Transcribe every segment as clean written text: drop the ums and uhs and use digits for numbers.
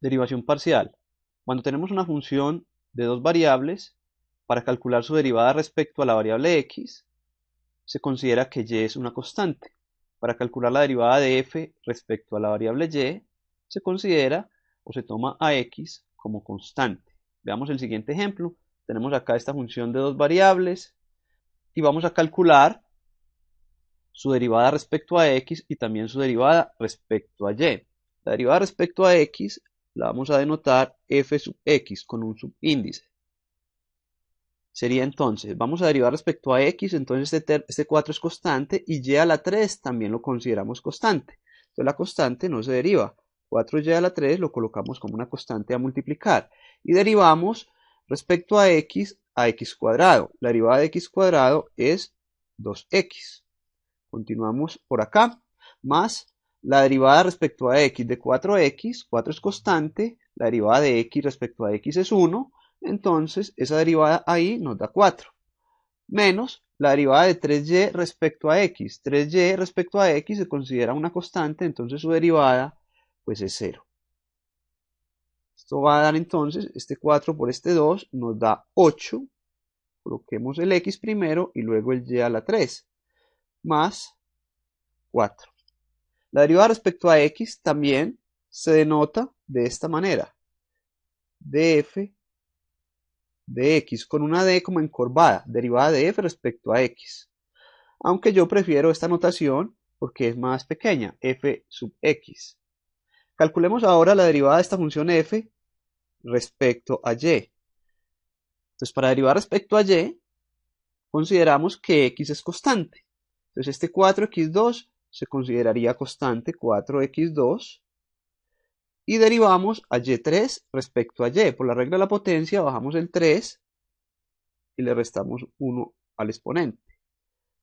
Derivación parcial. Cuando tenemos una función de dos variables, para calcular su derivada respecto a la variable x, se considera que y es una constante. Para calcular la derivada de f respecto a la variable y, se considera o se toma a x como constante. Veamos el siguiente ejemplo. Tenemos acá esta función de dos variables y vamos a calcular su derivada respecto a x y también su derivada respecto a y. La derivada respecto a x la vamos a denotar f sub x con un subíndice. Sería entonces, vamos a derivar respecto a x, entonces este 4 es constante y y a la 3 también lo consideramos constante. Entonces la constante no se deriva. 4y a la 3 lo colocamos como una constante a multiplicar. Y derivamos respecto a x cuadrado. La derivada de x cuadrado es 2x. Continuamos por acá. Más la derivada respecto a x de 4x, 4 es constante, la derivada de x respecto a x es 1, entonces esa derivada ahí nos da 4. Menos la derivada de 3y respecto a x. 3y respecto a x se considera una constante, entonces su derivada pues es 0. Esto va a dar entonces, este 4 por este 2 nos da 8. Coloquemos el x primero y luego el y a la 3. Más 4. La derivada respecto a x también se denota de esta manera. df de x con una d como encorvada, derivada de f respecto a x. Aunque yo prefiero esta notación porque es más pequeña, f sub x. Calculemos ahora la derivada de esta función f respecto a y. Entonces, para derivar respecto a y, consideramos que x es constante. Entonces, este 4x2 se consideraría constante, 4x2. Y derivamos a y3 respecto a y. Por la regla de la potencia bajamos el 3 y le restamos 1 al exponente.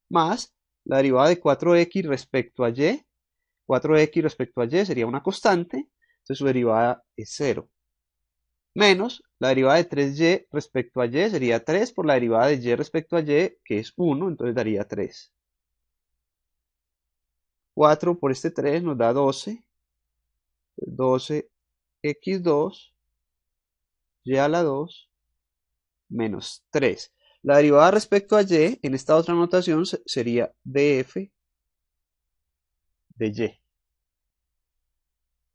Más la derivada de 4x respecto a y. 4x respecto a y sería una constante, entonces su derivada es 0. Menos la derivada de 3y respecto a y sería 3 por la derivada de y respecto a y, que es 1, entonces daría 3. 4 por este 3 nos da 12. 12x2 y a la 2 menos 3. La derivada respecto a y en esta otra notación sería df de y.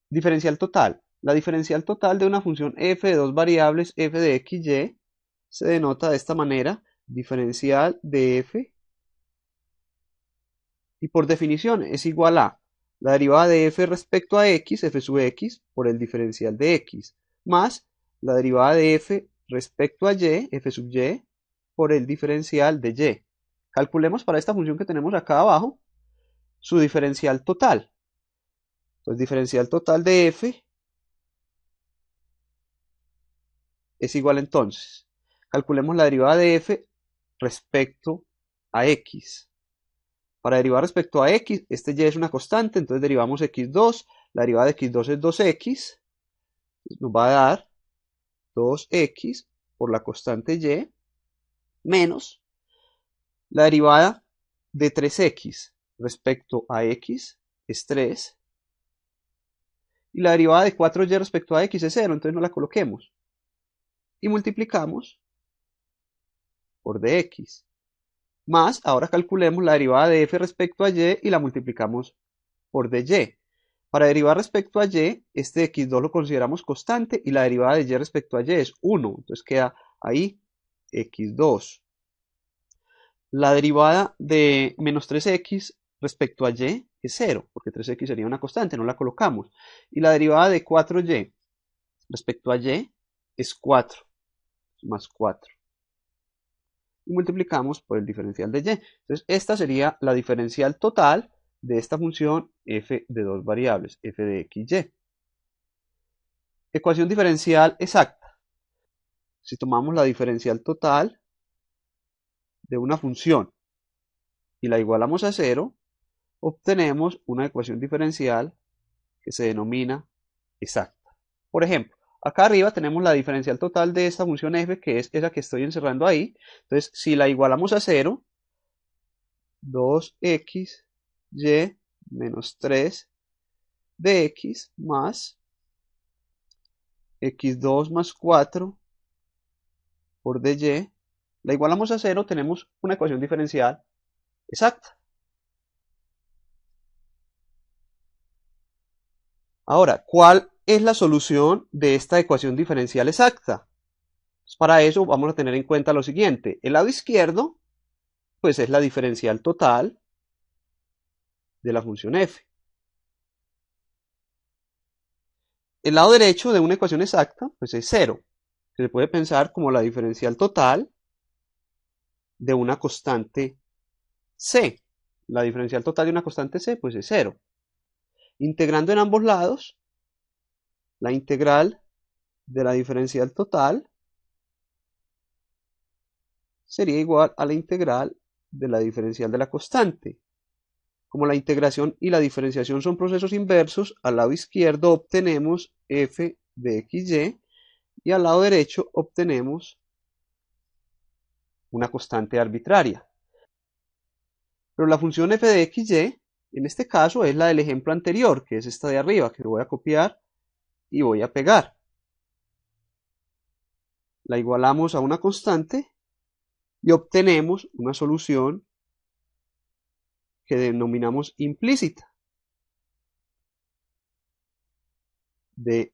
Diferencial total. La diferencial total de una función f de dos variables f de x, y se denota de esta manera. Diferencial de f. Y por definición es igual a la derivada de f respecto a x, f sub x, por el diferencial de x, más la derivada de f respecto a y, f sub y, por el diferencial de y. Calculemos para esta función que tenemos acá abajo su diferencial total. Entonces, diferencial total de f es igual entonces. Calculemos la derivada de f respecto a x. Para derivar respecto a x, este y es una constante, entonces derivamos x2. La derivada de x2 es 2x. Nos va a dar 2x por la constante y menos la derivada de 3x respecto a x es 3 y la derivada de 4y respecto a x es 0, entonces no la coloquemos y multiplicamos por dx más, ahora calculemos la derivada de f respecto a y y la multiplicamos por dy. Para derivar respecto a y, este x2 lo consideramos constante y la derivada de y respecto a y es 1, entonces queda ahí x2. La derivada de menos 3x respecto a y es 0, porque 3x sería una constante, no la colocamos. Y la derivada de 4y respecto a y es 4, más 4. Y multiplicamos por el diferencial de y. Entonces, esta sería la diferencial total de esta función f de dos variables, f de x, y. Ecuación diferencial exacta. Si tomamos la diferencial total de una función y la igualamos a 0, obtenemos una ecuación diferencial que se denomina exacta. Por ejemplo, acá arriba tenemos la diferencial total de esta función f, que es esa que estoy encerrando ahí. Entonces, si la igualamos a 0, 2x y menos 3 dx más x2 más 4 por dy, la igualamos a 0, tenemos una ecuación diferencial exacta. Ahora, ¿cuál es la solución de esta ecuación diferencial exacta? Pues para eso vamos a tener en cuenta lo siguiente. El lado izquierdo, pues es la diferencial total de la función f. El lado derecho de una ecuación exacta, pues es 0, que se puede pensar como la diferencial total de una constante c. La diferencial total de una constante c, pues es 0. Integrando en ambos lados, la integral de la diferencial total sería igual a la integral de la diferencial de la constante. Como la integración y la diferenciación son procesos inversos, al lado izquierdo obtenemos f de xy y al lado derecho obtenemos una constante arbitraria. Pero la función f de xy, en este caso, es la del ejemplo anterior, que es esta de arriba, que voy a copiar y voy a pegar. La igualamos a una constante y obtenemos una solución que denominamos implícita de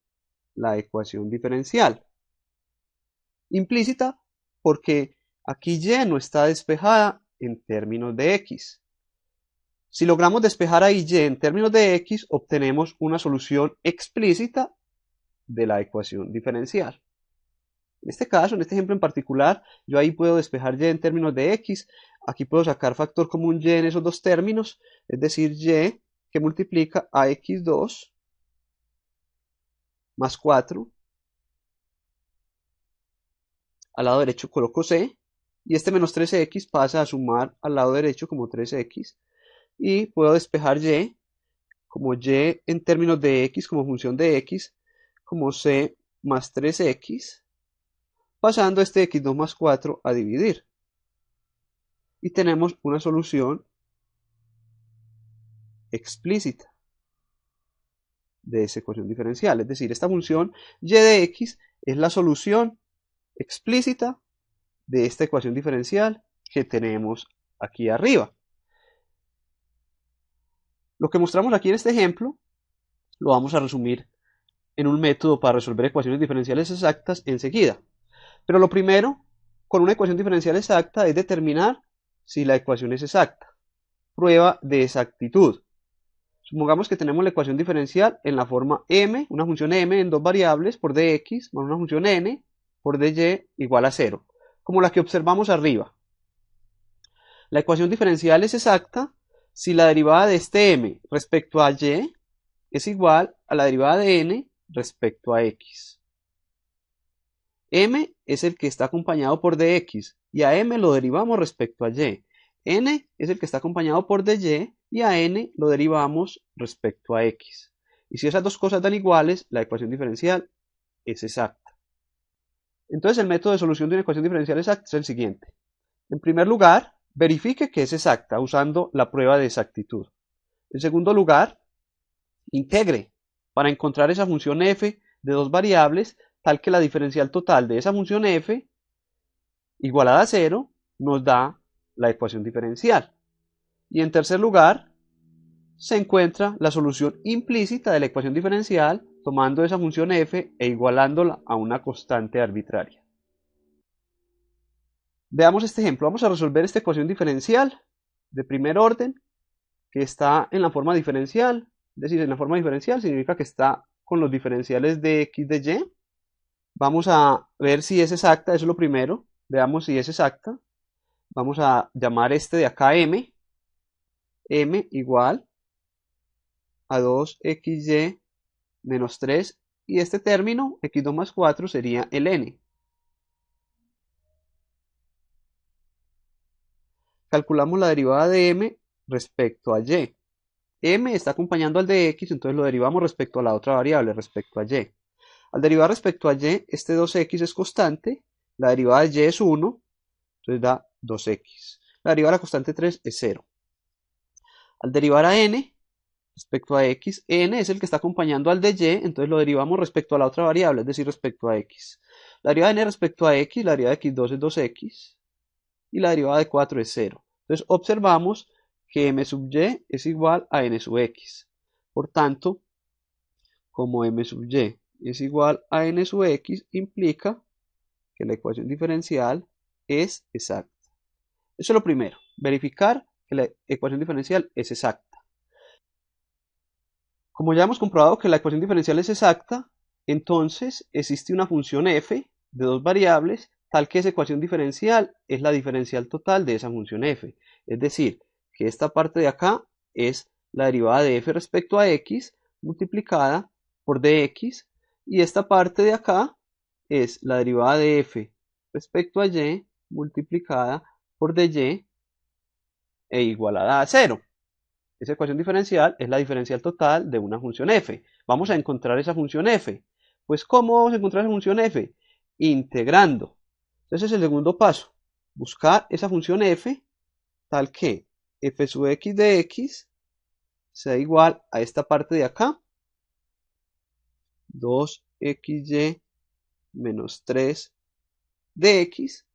la ecuación diferencial. Implícita porque aquí y no está despejada en términos de x. Si logramos despejar ahí y en términos de x, obtenemos una solución explícita de la ecuación diferencial. En este caso, en este ejemplo en particular, yo ahí puedo despejar y en términos de x. Aquí puedo sacar factor común y en esos dos términos, es decir, y que multiplica a x2 más 4. Al lado derecho coloco c, y este menos 3x pasa a sumar al lado derecho como 3x, y puedo despejar y como y en términos de x como función de x, como c más 3x, pasando este x2 más 4 a dividir. Y tenemos una solución explícita de esa ecuación diferencial. Es decir, esta función y de x es la solución explícita de esta ecuación diferencial que tenemos aquí arriba. Lo que mostramos aquí en este ejemplo lo vamos a resumir en un método para resolver ecuaciones diferenciales exactas enseguida. Pero lo primero con una ecuación diferencial exacta es determinar si la ecuación es exacta. Prueba de exactitud. Supongamos que tenemos la ecuación diferencial en la forma m, una función m en dos variables por dx más una función n por dy igual a 0, como la que observamos arriba. La ecuación diferencial es exacta si la derivada de este m respecto a y es igual a la derivada de n respecto a x. M es el que está acompañado por dx y a m lo derivamos respecto a y. N es el que está acompañado por dy y a n lo derivamos respecto a x. Y si esas dos cosas dan iguales, la ecuación diferencial es exacta. Entonces el método de solución de una ecuación diferencial exacta es el siguiente. En primer lugar, verifique que es exacta usando la prueba de exactitud. En segundo lugar, integre para encontrar esa función f de dos variables tal que la diferencial total de esa función f igualada a 0 nos da la ecuación diferencial. Y en tercer lugar, se encuentra la solución implícita de la ecuación diferencial tomando esa función f e igualándola a una constante arbitraria. Veamos este ejemplo. Vamos a resolver esta ecuación diferencial de primer orden que está en la forma diferencial. Es decir, en la forma diferencial significa que está con los diferenciales de x de y. Vamos a ver si es exacta, eso es lo primero. Veamos si es exacta. Vamos a llamar este de acá m. M igual a 2xy menos 3. Y este término, x2 más 4, sería el n. Calculamos la derivada de m respecto a y. M está acompañando al de x, entonces lo derivamos respecto a la otra variable, respecto a y. Al derivar respecto a y, este 2x es constante, la derivada de y es 1, entonces da 2x. La derivada de la constante 3 es 0. Al derivar a n, respecto a x. N es el que está acompañando al de y, entonces lo derivamos respecto a la otra variable, es decir, respecto a x. La derivada de n respecto a x, la derivada de x2 es 2x y la derivada de 4 es 0. Entonces observamos que m sub y es igual a n sub x. Por tanto, como m sub y es igual a n sub x, implica que la ecuación diferencial es exacta. Eso es lo primero, verificar que la ecuación diferencial es exacta. Como ya hemos comprobado que la ecuación diferencial es exacta, entonces existe una función f de dos variables tal que esa ecuación diferencial es la diferencial total de esa función f. Es decir, que esta parte de acá es la derivada de f respecto a x multiplicada por dx y esta parte de acá es la derivada de f respecto a y multiplicada por dy e igualada a 0. Esa ecuación diferencial es la diferencial total de una función f. Vamos a encontrar esa función f. Pues, ¿cómo vamos a encontrar esa función f? Integrando. Entonces, el segundo paso, buscar esa función f tal que f sub x de x sea igual a esta parte de acá, 2xy menos 3 dx,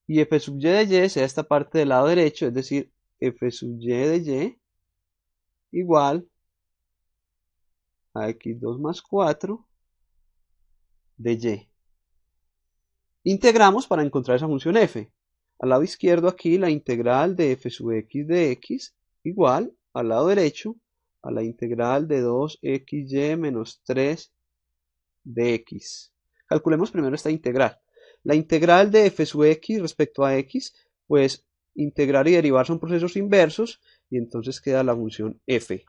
y f sub y de y sea esta parte del lado derecho, es decir, f sub y de y igual a x2 más 4 de y. Integramos para encontrar esa función f. Al lado izquierdo aquí la integral de f sub x de x igual al lado derecho a la integral de 2xy menos 3 de x. Calculemos primero esta integral. La integral de f sub x respecto a x, pues integrar y derivar son procesos inversos y entonces queda la función f.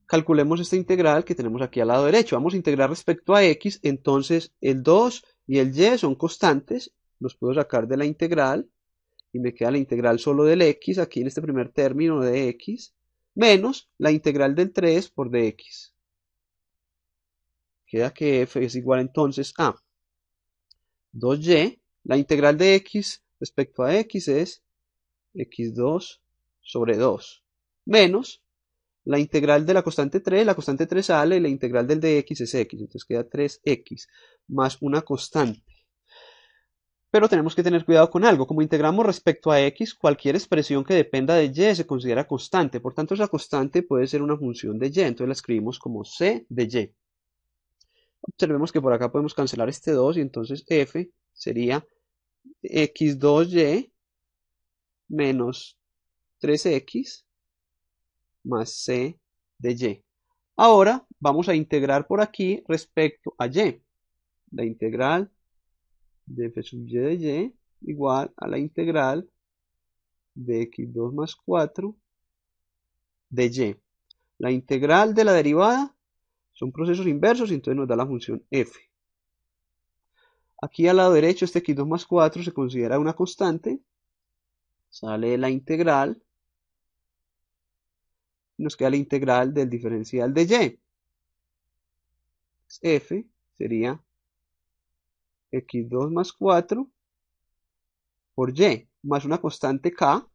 Calculemos esta integral que tenemos aquí al lado derecho. Vamos a integrar respecto a x, entonces el 2 y el y son constantes, los puedo sacar de la integral y me queda la integral solo del x aquí en este primer término de x, menos la integral del 3 por dx. Queda que f es igual entonces a 2y, la integral de x respecto a x es x2 sobre 2, menos la integral de la constante 3 sale y la integral del dx es x, entonces queda 3x más una constante. Pero tenemos que tener cuidado con algo, como integramos respecto a x, cualquier expresión que dependa de y se considera constante, por tanto esa constante puede ser una función de y, entonces la escribimos como c de y. Observemos que por acá podemos cancelar este 2 y entonces f sería x2y menos 3x más c de y. Ahora vamos a integrar por aquí respecto a y. La integral de f sub y de y igual a la integral de x2 más 4 de y. La integral de la derivada son procesos inversos y entonces nos da la función f. Aquí al lado derecho este x2 más 4 se considera una constante. Sale la integral. Nos queda la integral del diferencial de y. F sería x2 más 4 por y, más una constante k,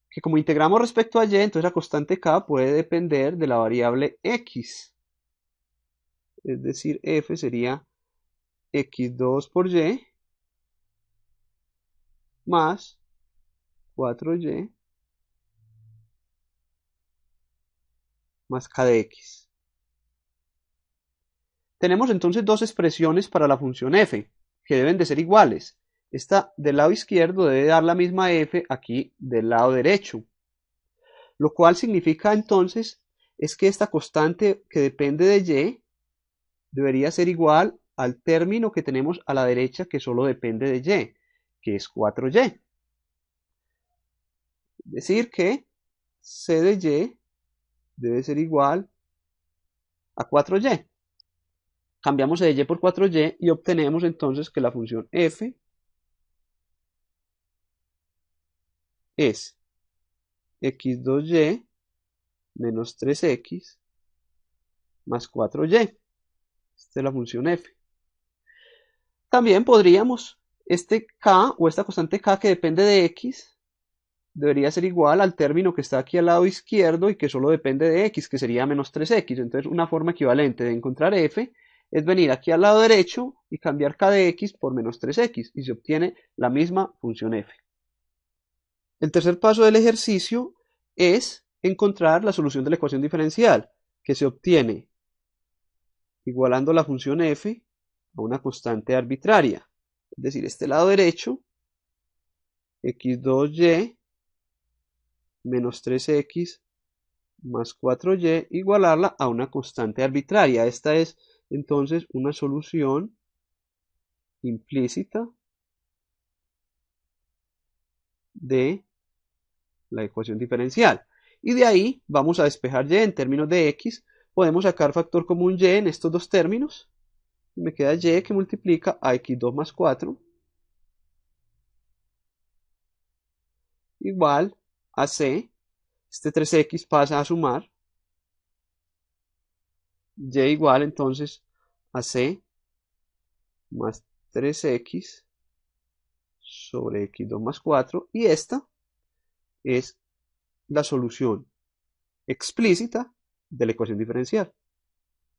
que como integramos respecto a y, entonces la constante k puede depender de la variable x. Es decir, f sería x2 por y más 4y más k de x. Tenemos entonces dos expresiones para la función f, que deben de ser iguales. Esta del lado izquierdo debe dar la misma f aquí del lado derecho. Lo cual significa entonces es que esta constante que depende de y debería ser igual al término que tenemos a la derecha que solo depende de y, que es 4y. Es decir que c de y debe ser igual a 4y. Cambiamos de y por 4y y obtenemos entonces que la función f es x2y menos 3x más 4y. Esta es la función f. También podríamos este k o esta constante k que depende de x debería ser igual al término que está aquí al lado izquierdo y que solo depende de x, que sería menos 3x. Entonces una forma equivalente de encontrar f es venir aquí al lado derecho y cambiar k de x por menos 3x y se obtiene la misma función f. El tercer paso del ejercicio es encontrar la solución de la ecuación diferencial, que se obtiene igualando la función f a una constante arbitraria. Es decir, este lado derecho, x2y menos 3x más 4y, igualarla a una constante arbitraria. Esta es entonces una solución implícita de la ecuación diferencial. Y de ahí vamos a despejar y en términos de x. Podemos sacar factor común y en estos dos términos. Y me queda y que multiplica a x2 más 4 igual a c. Este 3x pasa a sumar. Y igual entonces a c más 3x sobre x2 más 4. Y esta es la solución explícita de la ecuación diferencial.